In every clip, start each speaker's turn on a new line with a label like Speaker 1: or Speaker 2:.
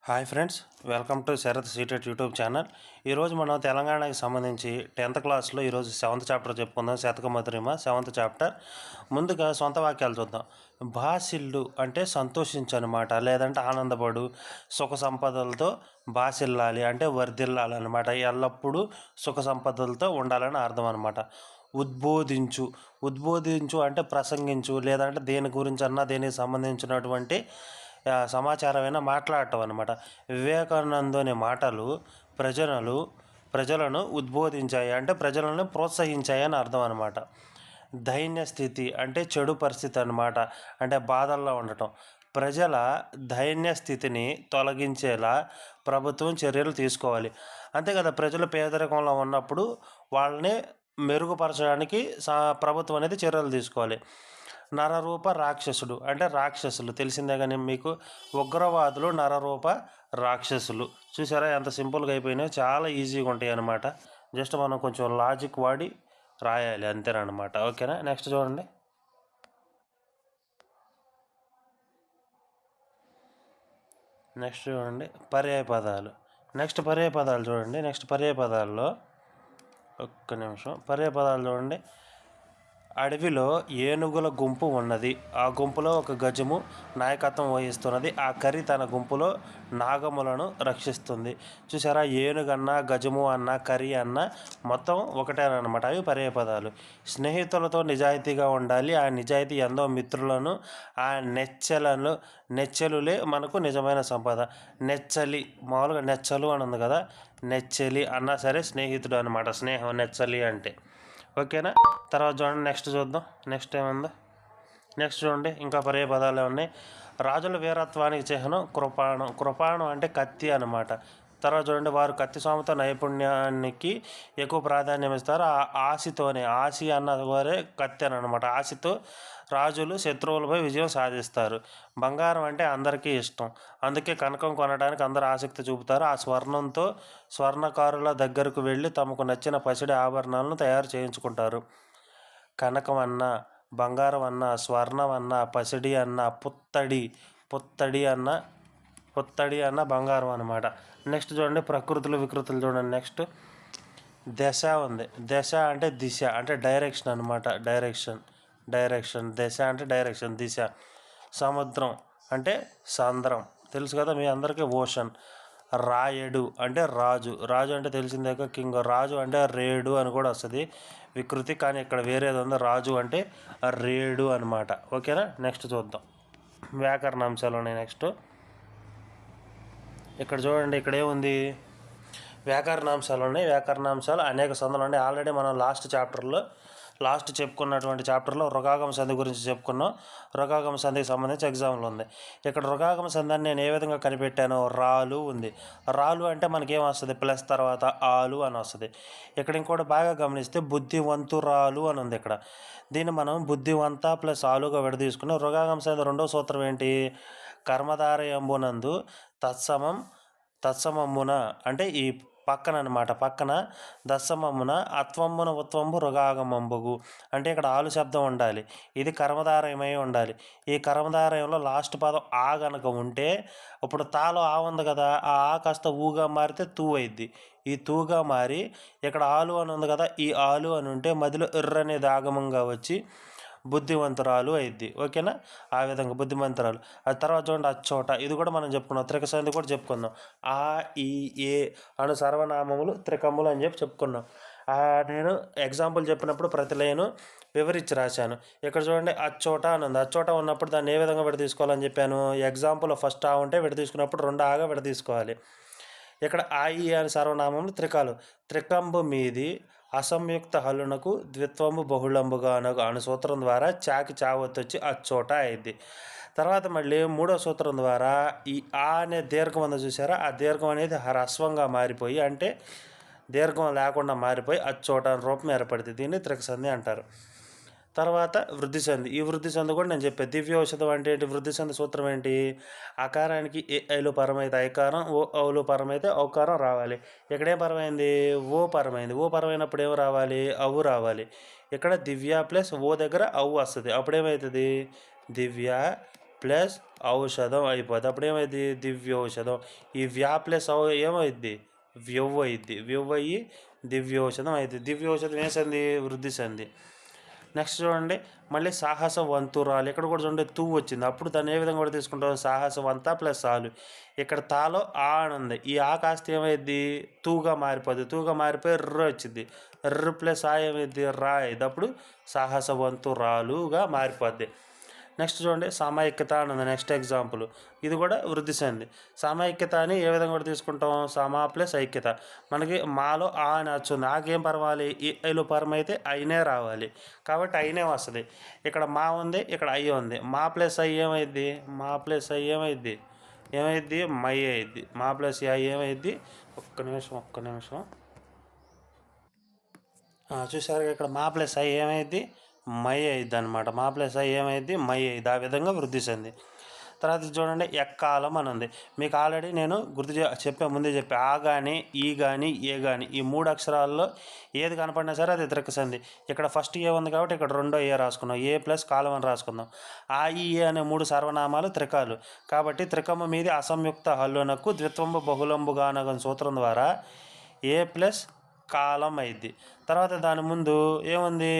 Speaker 1: Hi friends, welcome to Sharath CTET YouTube channel. ఈరోజు మనం తెలంగాణకి సంబంధించి 10th క్లాస్లో ఈరోజు 7th చాప్టర్ చెప్పుకుందాం. శతక మధురిమ 7th చాప్టర్. ముందుగా సొంత వాక్యాలు చూద్దాం. బాసిల్లు అంటే సంతోషించు అనమాట, లేదంటే ఆనందపడు, సుఖ సంపదలతో బాసిల్లాలి అంటే వర్ధిల్లాలన్నమాట, ఎల్లప్పుడూ సుఖ సంపదలతో ఉండాలని అర్థం అనమాట. ఉద్బోధించు, ఉద్బోధించు అంటే ప్రసంగించు, లేదంటే దేని గురించి అన్నా దేనికి సంబంధించినటువంటి సమాచారమైనా మాట్లాడటం అనమాట. వివేకానందుని మాటలు ప్రజలను ఉద్బోధించాయి అంటే ప్రజలను ప్రోత్సహించాయి అని అర్థం అనమాట. దైన్య స్థితి అంటే చెడు పరిస్థితి అనమాట, అంటే బాధల్లో ఉండటం. ప్రజల దైన్య స్థితిని తొలగించేలా ప్రభుత్వం చర్యలు తీసుకోవాలి. అంతే కదా, ప్రజలు పేదరికంలో ఉన్నప్పుడు వాళ్ళని మెరుగుపరచడానికి ప్రభుత్వం అనేది చర్యలు తీసుకోవాలి. నరరూప రాక్షసుడు అంటే రాక్షసులు తెలిసిందే కానీ మీకు, ఉగ్రవాదులు నరరూప రాక్షసులు. చూసారా ఎంత సింపుల్గా అయిపోయినాయో, చాలా ఈజీగా ఉంటాయి అన్నమాట. జస్ట్ మనం కొంచెం లాజిక్ వాడి రాయాలి అంతేనమాట. ఓకేనా, నెక్స్ట్ చూడండి. పర్యాయ పదాలు. పర్యాయ పదాలు చూడండి. పర్యాయ పదాల్లో ఒక్క నిమిషం. పర్యాయ పదాలు చూడండి. అడవిలో ఏనుగుల గుంపు ఉన్నది. ఆ గుంపులో ఒక గజము నాయకత్వం వహిస్తున్నది. ఆ కరి తన గుంపులో నాగములను రక్షిస్తుంది. చూసారా, ఏనుగన్న, గజము అన్న, కరి అన్న మొత్తం ఒకటేనమాట. అవి పర్యాయ పదాలు. స్నేహితులతో నిజాయితీగా ఉండాలి. ఆ నిజాయితీ ఎంతో మిత్రులను, ఆ నెచ్చెలులే మనకు నిజమైన సంపద. నెచ్చలి, మామూలుగా నెచ్చలు అని ఉంది కదా, నెచ్చలి అన్నా సరే స్నేహితుడు అనమాట. స్నేహం నెచ్చలి అంటే. ఓకేనా, తర్వాత చూడండి. చూద్దాం. ఏముందో చూడండి. ఇంకా పర్యాయ పదాలు ఉన్నాయి. రాజుల వీరత్వానికి చిహ్నం కృపాణం. కృపాణం అంటే కత్తి అనమాట. తర్వాత చూడండి, వారు కత్తి సాముతో నైపుణ్యానికి ఎక్కువ ప్రాధాన్యం ఇస్తారు. ఆశి అన్న వారే కత్తి అని అనమాట. ఆశతో రాజులు శత్రువులపై విజయం సాధిస్తారు. బంగారం అంటే అందరికీ ఇష్టం, అందుకే కనకం కొనడానికి అందరూ ఆసక్తి చూపుతారు. ఆ స్వర్ణంతో స్వర్ణకారుల దగ్గరకు వెళ్ళి తమకు నచ్చిన పసిడి ఆభరణాలను తయారు చేయించుకుంటారు. కనకం అన్న, బంగారం అన్న, స్వర్ణం అన్న, పసిడి అన్న, పుత్తడి అన్న బంగారం అన్నమాట. నెక్స్ట్ చూడండి, ప్రకృతులు వికృతులు చూడండి. దశ ఉంది. దశ అంటే దిశ అంటే డైరెక్షన్ అనమాట. డైరెక్షన్. దశ అంటే డైరెక్షన్, దిశ. సముద్రం అంటే సాంద్రం, తెలుసు కదా మీ అందరికీ, ఓషన్. రాయడు అంటే రాజు అంటే తెలిసిందే కదా, కింగ్. రాజు అంటే రేడు అని కూడా వస్తుంది వికృతి, కానీ ఇక్కడ వేరేది ఉంది. రాజు అంటే రేడు అనమాట. ఓకేనా, నెక్స్ట్ చూద్దాం. వ్యాకరణాంశాలు ఉన్నాయి. ఇక్కడ చూడండి, ఇక్కడ ఏముంది, వ్యాకరణాంశాలు ఉన్నాయి. వ్యాకరణాంశాలు అనేక సందులు ఉన్నాయి. ఆల్రెడీ మనం చెప్పుకున్నటువంటి చాప్టర్లో రుగాగమ సంధి గురించి చెప్పుకున్నాం. రుగాగమ సంధికి సంబంధించి ఎగ్జామ్లు ఉంది. ఇక్కడ రుగాగమ సంధిని నేను ఏ విధంగా కనిపెట్టాను, రాలు ఉంది. రాలు అంటే మనకేం వస్తుంది, ప్లస్ తర్వాత ఆలు అని వస్తుంది. ఇక్కడ ఇంకోటి బాగా గమనిస్తే బుద్ధివంతురాలు అని ఉంది. ఇక్కడ దీన్ని మనం బుద్ధివంత ప్లస్ ఆలుగా విడదీసుకున్నాం. రుగాగమ సంధి రెండో సూత్రం ఏంటి, కర్మధారయంబునందు తత్సమమ్మున అంటే ఈ పక్కన అనమాట. పక్కన దశమమ్మున అత్వమ్మున ఉత్వంబు రుగాగమంబుగు అంటే ఇక్కడ ఆలు శబ్దం ఉండాలి. ఇది కర్మధారయమై ఉండాలి. ఈ కర్మధారయంలో లాస్ట్ పదం ఆ గనక ఉంటే, ఇప్పుడు తాలో ఆ ఉంది కదా, ఆ కాస్త ఊగా మారితే తూ అయింది. ఈ తూగా మారి ఇక్కడ ఆలు అని ఉంది కదా, ఈ ఆలు అని ఉంటే మధ్యలో ఎర్రనేది ఆగమంగా వచ్చి బుద్ధివంతురాలు అయింది. ఓకేనా, ఆ విధంగా బుద్ధిమంతురాలు. అది తర్వాత చూడండి, అచ్చోట. ఇది కూడా మనం చెప్పుకున్నాం. త్రిక సంధి కూడా చెప్పుకుందాం. ఆ, ఈ, ఏ అను సర్వనామములు త్రికములు అని చెప్పుకున్నాం. నేను ఎగ్జాంపుల్ చెప్పినప్పుడు ప్రతి లైను వివరించి రాశాను. ఇక్కడ చూడండి, అచ్చోట అని ఉంది. అచ్చోట ఉన్నప్పుడు దాన్ని ఏ విధంగా విడదీసుకోవాలని చెప్పాను. ఎగ్జాంపుల్ ఫస్ట్ ఆ ఉంటే విడదీసుకున్నప్పుడు రెండు ఆగా విడదీసుకోవాలి. ఇక్కడ ఆ, ఈ అని సర్వనామములు త్రికాలు. త్రికంబు మీది అసంయుక్త హల్లునకు ద్విత్వము బహుళంబుగా అను సూత్రం ద్వారా చాకి చావత్తొచ్చి అచ్చోట అయింది. తర్వాత మళ్ళీ మూడో సూత్రం ద్వారా ఈ ఆ అనే దీర్ఘం ఉంది చూసారా, ఆ దీర్ఘం అనేది హ్రస్వంగా మారిపోయి అంటే దీర్ఘం లేకుండా మారిపోయి అచ్చోట అని రూపం ఏర్పడుతుంది. దీన్ని త్రిక సంధి అంటారు. తర్వాత వృద్ధి సంధి. ఈ వృద్ధి సంధి కూడా నేను చెప్పాను. దివ్యౌషధం అంటే ఏంటి, వృద్ధి సంధి సూత్రం ఏంటి, అకారానికి ఏ ఐలు పరమైతే ఐకారం, ఓ ఔలు పరమైతే ఔకారం రావాలి. ఇక్కడేం పరమైంది, ఓ పరమైంది. ఓ పరమైనప్పుడు ఏం రావాలి, అవు రావాలి. ఇక్కడ దివ్య ప్లస్ ఓ దగ్గర అవు వస్తుంది. అప్పుడేమవుతుంది, దివ్య ప్లస్ ఔషధం అయిపోద్ది. అప్పుడు ఏమైంది? దివ్యౌషధం. ఈ వ్యా ప్లస్ ఏమైద్ది? వ్యవ్ అయింది. వ్యవ్ అయ్యి దివ్యౌషధం అయింది. దివ్యౌషధం ఏ సంధి? వృద్ధి సంధి. నెక్స్ట్ చూడండి, మళ్ళీ సాహసవంతురాలు. ఇక్కడ కూడా చూడండి తూ వచ్చింది. అప్పుడు దాన్ని ఏ విధంగా కూడా తీసుకుంటాం? సాహసవంత ప్లస్ ఆలు. ఇక్కడ తాలో ఆ అని ఉంది. ఈ ఆ కాస్త ఏమైద్ది? తూగా మారిపోద్ది. తూగా మారిపోయి ర్ర వచ్చింది. ర్ర ప్లస్ ఆ ఏమైద్ది? రా అయింది. అప్పుడు సాహసవంతురాలుగా మారిపోద్ది. నెక్స్ట్ చూడండి, సమైక్యత అని ఉంది. నెక్స్ట్ ఎగ్జాంపుల్ ఇది కూడా వృద్ధి సంధి. సమైక్యత అని ఏ విధంగా కూడా తీసుకుంటాం? సమా ప్లస్ ఐక్యత. మనకి మాలో ఆ అని వచ్చింది. ఆకేం పరవాలి? ఐలో పరం అయితే అయినే రావాలి. కాబట్టి అయినే వస్తుంది. ఇక్కడ మా ఉంది, ఇక్కడ ఐ ఉంది. మా ప్లస్ ఐ ఏమైద్ది? మా ప్లస్ ఐ ఏమైద్ది? మై అయిద్ది. మా ప్లస్ ఐ ఏమైద్ది? ఒక్క నిమిషం. చూసారు, ఇక్కడ మా ప్లస్ ఐ ఏమైద్ది? మై అయింది అనమాట. మా ప్లస్ ఐ ఏమైంది? మై అయింది. ఆ విధంగా వృద్ధి చెంది. తర్వాత చూడండి, ఎక్కాలం అని ఉంది. మీకు ఆల్రెడీ నేను ముందే చెప్పా. ఆ కానీ, ఈ కానీ, ఏ కానీ, ఈ 3 అక్షరాల్లో ఏది కనపడినా సరే అది త్రిక సంధి. ఇక్కడ ఫస్ట్ ఏ ఉంది కాబట్టి ఇక్కడ రెండో ఏ రాసుకున్నాం. ఏ ప్లస్ కాలం అని రాసుకుందాం. ఆ, ఈ, ఏ అనే 3 సర్వనామాలు త్రికాలు. కాబట్టి త్రికము మీది అసంయుక్త హల్లునకు ద్విత్వంబు బహుళంబు గానగం సూత్రం ద్వారా ఏ ప్లస్ కాలం అయింది. తర్వాత దాని ముందు ఏముంది?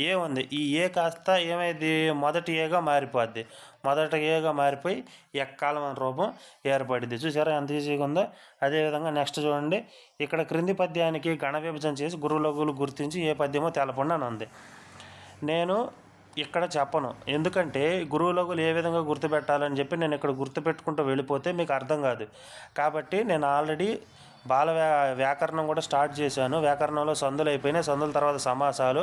Speaker 1: ఏ ఉంది. ఈ ఏ కాస్త ఏమైంది? మొదటి ఏగా మారిపోద్ది. మొదటి ఏగా మారిపోయి ఎక్కాలం అనే రూపం ఏర్పడింది. చూసారా ఎంత ఈజీగా ఉందో? అదేవిధంగా నెక్స్ట్ చూడండి, ఇక్కడ క్రింది పద్యానికి గణ విభజన చేసి గురువులగులు గుర్తించి ఏ పద్యమో తెలపండి అని ఉంది. నేను ఇక్కడ చెప్పను, ఎందుకంటే గురువులగులు ఏ విధంగా గుర్తుపెట్టాలని చెప్పి నేను ఇక్కడ గుర్తుపెట్టుకుంటూ వెళ్ళిపోతే మీకు అర్థం కాదు. కాబట్టి నేను ఆల్రెడీ వ్యాకరణం కూడా స్టార్ట్ చేశాను. వ్యాకరణంలో సందులు అయిపోయినాయి. సందుల తర్వాత సమాసాలు,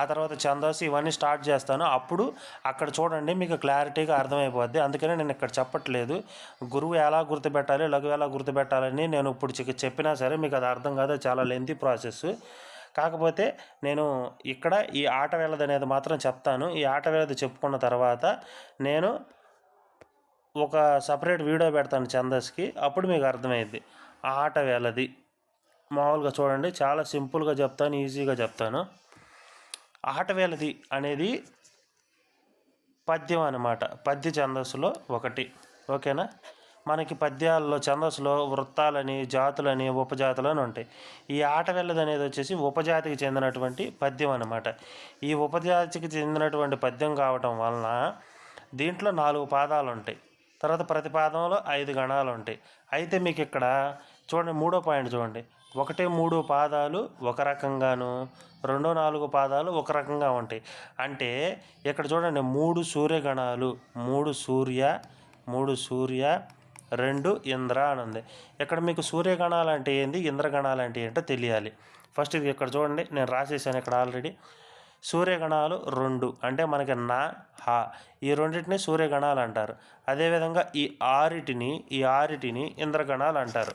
Speaker 1: ఆ తర్వాత ఛందస్సు, ఇవన్నీ స్టార్ట్ చేస్తాను. అప్పుడు అక్కడ చూడండి, మీకు క్లారిటీగా అర్థమైపోద్ది. అందుకనే నేను ఇక్కడ చెప్పట్లేదు. గురువు ఎలా గుర్తుపెట్టాలి, లఘువు ఎలా గుర్తుపెట్టాలని నేను ఇప్పుడు చెప్పినా సరే మీకు అది అర్థం కాదు. చాలా లెంతీ ప్రాసెస్. కాకపోతే నేను ఇక్కడ ఈ ఆట వేళది అనేది మాత్రం చెప్తాను. ఈ ఆట వేళది చెప్పుకున్న తర్వాత నేను ఒక సపరేట్ వీడియో పెడతాను ఛందస్కి. అప్పుడు మీకు అర్థమైద్ది. ఆట వేళది మామూలుగా చూడండి, చాలా సింపుల్గా చెప్తాను, ఈజీగా చెప్తాను. ఆట వేళది అనేది పద్యం అన్నమాట. పద్య ఛందస్సులో ఒకటి. ఓకేనా? మనకి పద్యాల్లో ఛందస్సులో వృత్తాలని, జాతులని, ఉపజాతులని ఉంటాయి. ఈ ఆట వేళది అనేది వచ్చేసి ఉపజాతికి చెందినటువంటి పద్యం అన్నమాట. ఈ ఉపజాతికి చెందినటువంటి పద్యం కావటం వలన దీంట్లో 4 పాదాలు ఉంటాయి. తర్వాత ప్రతి పాదంలో 5 గణాలు ఉంటాయి. అయితే మీకు ఇక్కడ చూడండి, 3వ పాయింట్ చూడండి. 1, 3 పాదాలు ఒక రకంగాను, 2, 4 పాదాలు ఒక రకంగా ఉంటాయి. అంటే ఇక్కడ చూడండి, 3 సూర్యగణాలు, 3 సూర్య 2 ఇంద్ర అని ఉంది. ఇక్కడ మీకు సూర్యగణాలు అంటే ఏంది, ఇంద్రగణాలు అంటే ఏంటో తెలియాలి. ఫస్ట్ ఇది ఇక్కడ చూడండి, నేను రాసేసాను ఇక్కడ ఆల్రెడీ. సూర్యగణాలు 2 అంటే మనకి నా, హా, ఈ రెండింటిని సూర్యగణాలు అంటారు. అదేవిధంగా ఈ ఆరిటిని ఇంద్రగణాలు అంటారు.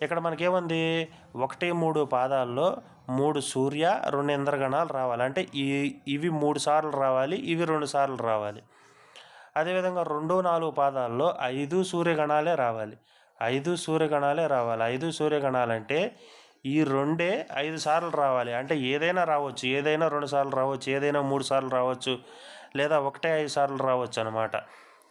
Speaker 1: ఇక్కడ మనకేముంది? 1, 3 పాదాల్లో 3 సూర్య 2 ఇంద్రగణాలు రావాలి. అంటే ఇవి 3 సార్లు రావాలి, ఇవి 2 సార్లు రావాలి. అదేవిధంగా 2, 4 పాదాల్లో 5 సూర్యగణాలే రావాలి. 5 సూర్యగణాలంటే ఈ 2 5 సార్లు రావాలి. అంటే ఏదైనా రావచ్చు, ఏదైనా 2 సార్లు రావచ్చు, ఏదైనా 3 సార్లు రావచ్చు, లేదా 1 5 సార్లు రావచ్చు అనమాట.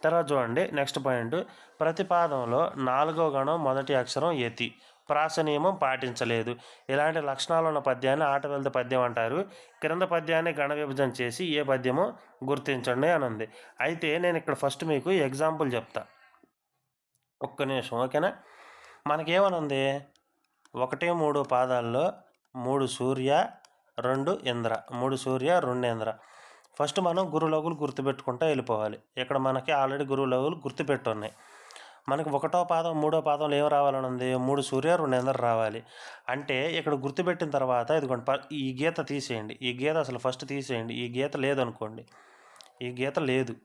Speaker 1: తర్వాత చూడండి, నెక్స్ట్ పాయింట్. ప్రతి పాదంలో 4వ గణం మొదటి అక్షరం యతి. ప్రాస నియమం పాటించలేదు. ఇలాంటి లక్షణాలు ఉన్న పద్యాన్ని ఆట వెళ్తే పద్యం అంటారు. క్రింద పద్యాన్ని గణ విభజన చేసి ఏ పద్యమో గుర్తించండి అని ఉంది. అయితే నేను ఇక్కడ ఫస్ట్ మీకు ఎగ్జాంపుల్ చెప్తా, ఒక్క నిమిషం. ఓకేనా? మనకేమని ఉంది? 1, 3 పాదాల్లో 3 సూర్య 2 ఇంద్ర. 3 సూర్య 2 ఇంద్ర. ఫస్ట్ మనం గురులగులు గుర్తుపెట్టుకుంటూ వెళ్ళిపోవాలి. ఇక్కడ మనకి ఆల్రెడీ గురులగులు గుర్తుపెట్టున్నాయి. మనకి 1వ పాదం 3వ పాదంలో ఏం రావాలని ఉంది? 3 సూర్య 2 ఇంద్ర రావాలి. అంటే ఇక్కడ గుర్తుపెట్టిన తర్వాత ఇదిగోండి, ఈ గీత తీసేయండి. ఈ గీత అసలు ఫస్ట్ తీసేయండి. ఈ గీత లేదనుకోండి, ఈ గీత లేదు.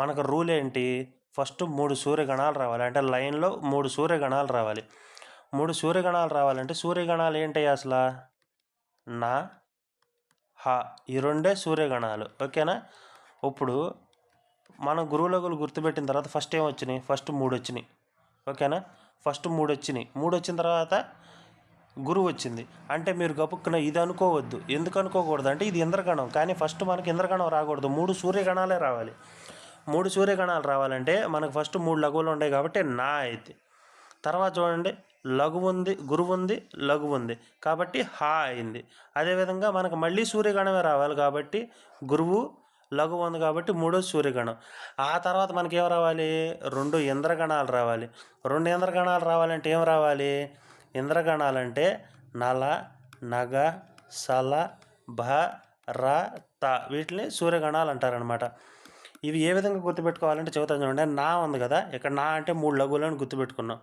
Speaker 1: మనకు రూల్ ఏంటి? ఫస్ట్ 3 సూర్యగణాలు రావాలి. అంటే లైన్లో 3 సూర్యగణాలు రావాలి. 3 సూర్యగణాలు రావాలంటే సూర్యగణాలు ఏంటి అసలు? నా, హా, ఈ 2 సూర్యగణాలు. ఓకేనా? ఇప్పుడు మనం గురువులగులు గుర్తుపెట్టిన తర్వాత ఫస్ట్ ఏం వచ్చినాయి? ఫస్ట్ 3 వచ్చినాయి. ఓకేనా? ఫస్ట్ 3 వచ్చినాయి. 3 వచ్చిన తర్వాత గురువు వచ్చింది. అంటే మీరు గపుక్కున ఇది అనుకోవద్దు. ఎందుకు అనుకోకూడదు అంటే ఇది ఇంద్రగణం. కానీ ఫస్ట్ మనకి ఇంద్రగణం రాకూడదు, 3 సూర్యగణాలే రావాలి. 3 సూర్యగణాలు రావాలంటే మనకు ఫస్ట్ 3 లఘువులు ఉన్నాయి కాబట్టి నా అయితే, తర్వాత చూడండి లఘువు ఉంది, గురువు ఉంది, లఘువు ఉంది కాబట్టి హా అయింది. అదేవిధంగా మనకు మళ్ళీ సూర్యగణమే రావాలి కాబట్టి గురువు లఘువు ఉంది కాబట్టి 3వ సూర్యగణం. ఆ తర్వాత మనకి ఏం రావాలి? 2 ఇంద్రగణాలు రావాలి. 2 ఇంద్రగణాలు రావాలంటే ఏం రావాలి? ఇంద్రగణాలంటే నల, నగ, సల, భ, ర, త వీటిని సూర్యగణాలు అంటారనమాట. ఇవి ఏ విధంగా గుర్తుపెట్టుకోవాలంటే చెబుతాను చూడండి. నా ఉంది కదా, ఇక్కడ నా అంటే 3 లఘువులను గుర్తుపెట్టుకున్నాం.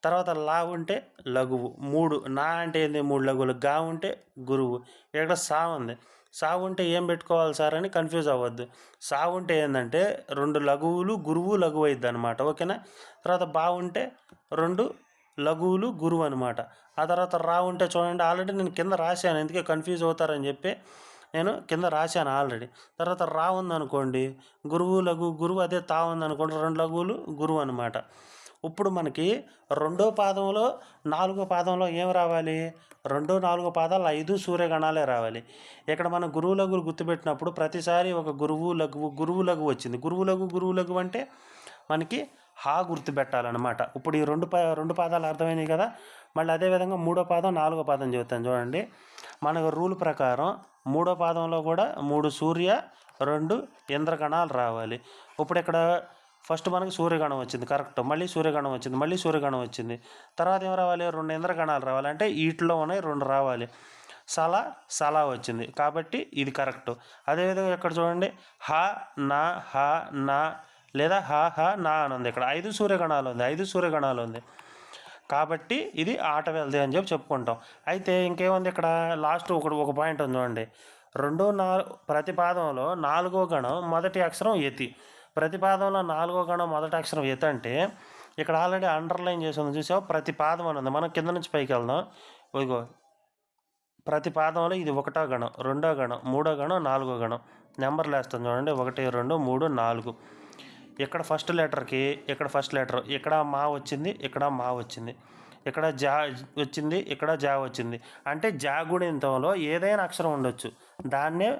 Speaker 1: తర్వాత లా ఉంటే లఘువు 3, నా అంటే ఏంది 3 లఘువులు, గా ఉంటే గురువు. ఇక్కడ సా ఉంది, సా ఉంటే ఏం పెట్టుకోవాలి సార్ అని కన్ఫ్యూజ్ అవ్వద్దు. సా ఉంటే ఏంటంటే 2 లఘువులు గురువు లఘువు అయింది అనమాట, ఓకేనా. తర్వాత బా ఉంటే 2 లఘువులు గురువు అనమాట. ఆ తర్వాత రా ఉంటే చూడండి, ఆల్రెడీ నేను కింద రాశాను, ఎందుకే కన్ఫ్యూజ్ అవుతారని చెప్పి నేను కింద రాశాను ఆల్రెడీ. తర్వాత రా ఉందనుకోండి గురువు లఘువు గురువు, అదే తా ఉందనుకోండి 2 లఘువులు గురువు అనమాట. ఇప్పుడు మనకి 2వ పాదంలో 4వ పాదంలో ఏం రావాలి? 2, 4 పాదాలు 5 సూర్యగణాలే రావాలి. ఇక్కడ మన గురువు లఘువులు గుర్తుపెట్టినప్పుడు ప్రతిసారి ఒక గురువు లఘువు వచ్చింది. గురువు లఘువు అంటే మనకి హా గుర్తుపెట్టాలన్నమాట. ఇప్పుడు ఈ 2 పాదాలు అర్థమైనాయి కదా. మళ్ళీ అదేవిధంగా 3వ పాదం 4వ పాదం చెబుతాను చూడండి. మనకు రూల్ ప్రకారం 3వ పాదంలో కూడా 3 సూర్య 2 ఇంద్రగణాలు రావాలి. ఇప్పుడు ఇక్కడ ఫస్ట్ మనకి సూర్యగణం వచ్చింది, కరెక్ట్. మళ్ళీ సూర్యగణం వచ్చింది, మళ్ళీ సూర్యగణం వచ్చింది. తర్వాత ఏం రావాలి? 2 ఇంద్రగణాలు రావాలి. అంటే వీటిలో ఉన్నాయి 2 రావాలి. సలా వచ్చింది కాబట్టి ఇది కరెక్ట్. అదేవిధంగా ఇక్కడ చూడండి హ, నా, హ, నా లేదా హ, నా అని ఉంది. ఇక్కడ 5 సూర్యగణాలు ఉంది కాబట్టి ఇది ఆట వెళ్ది అని చెప్పుకుంటాం. అయితే ఇంకేముంది ఇక్కడ లాస్ట్ ఒక పాయింట్ ఉంది చూడండి. ప్రతి పాదంలో 4వ గణం మొదటి అక్షరం యతి. ప్రతి పాదంలో 4వ గణం మొదటి అక్షరం యతి అంటే ఇక్కడ ఆల్రెడీ అండర్లైన్ చేసి ఉంది చూసావు, ప్రతి పాదం అని ఉంది. మనం కింద నుంచి పైకి వెళ్దాం. ఇదిగో ప్రతి పాదంలో ఇది 1వ గణం, 2వ గణం, 3వ గణం, 4వ గణం. నెంబర్లు వేస్తాం చూడండి, 1, 2, 3, 4. ఇక్కడ ఫస్ట్ లెటర్కి ఇక్కడ ఫస్ట్ లెటర్, ఇక్కడ మా వచ్చింది, ఇక్కడ మా వచ్చింది, ఇక్కడ జా వచ్చింది, ఇక్కడ జా వచ్చింది. అంటే జా గుణింతంలో ఏదైనా అక్షరం ఉండొచ్చు, దాన్నే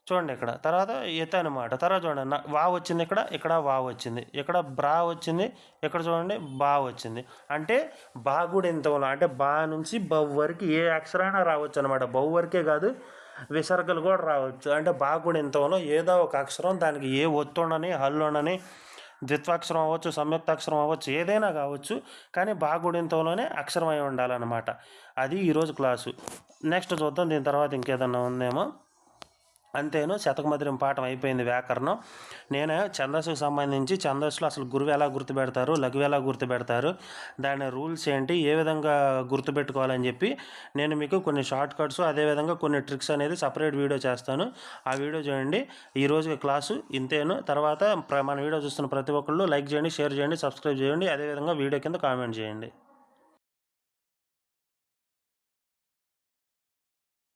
Speaker 1: చూడండి ఇక్కడ. తర్వాత ఎత్ అనమాట. తర్వాత చూడండి వా వచ్చింది, ఇక్కడ వా వచ్చింది, ఇక్కడ బ్రా వచ్చింది, ఇక్కడ చూడండి బా వచ్చింది. అంటే బా గుణింతంలో అంటే బా నుంచి బౌ వరకు ఏ అక్షరైనా రావచ్చు అనమాట. బౌ వరకే కాదు, విసర్గలు కూడా రావచ్చు. అంటే బా గుణింతంలో ఏదో ఒక అక్షరం, దానికి ఏ ఒత్తుండని, హల్లుండని, ద్విత్వాక్షరం అవ్వచ్చు, సంయుక్తాక్షరం అవ్వచ్చు, ఏదైనా కావచ్చు, కానీ బా గుణింతంలోనే అక్షరం అయి ఉండాలన్నమాట. అది ఈరోజు క్లాసు. నెక్స్ట్ చూద్దాం, దీని తర్వాత ఇంకేదన్నా ఉందేమో. అంతేను, శతకమధురం పాఠం అయిపోయింది వ్యాకరణం. నేను ఛందస్సుకు సంబంధించి ఛందస్సులో అసలు గురువు ఎలా గుర్తుపెడతారు, లఘువు ఎలా గుర్తుపెడతారు, దాని రూల్స్ ఏంటి, ఏ విధంగా గుర్తుపెట్టుకోవాలని చెప్పి నేను మీకు కొన్ని షార్ట్ కట్స్, అదేవిధంగా కొన్ని ట్రిక్స్ అనేది సపరేట్ వీడియో చేస్తాను. ఆ వీడియో చూడండి. ఈరోజు క్లాసు ఇంతేను. తర్వాత మన వీడియో చూస్తున్న ప్రతి ఒక్కళ్ళు లైక్ చేయండి, షేర్ చేయండి, సబ్స్క్రైబ్ చేయండి, అదేవిధంగా వీడియో కింద కామెంట్ చేయండి.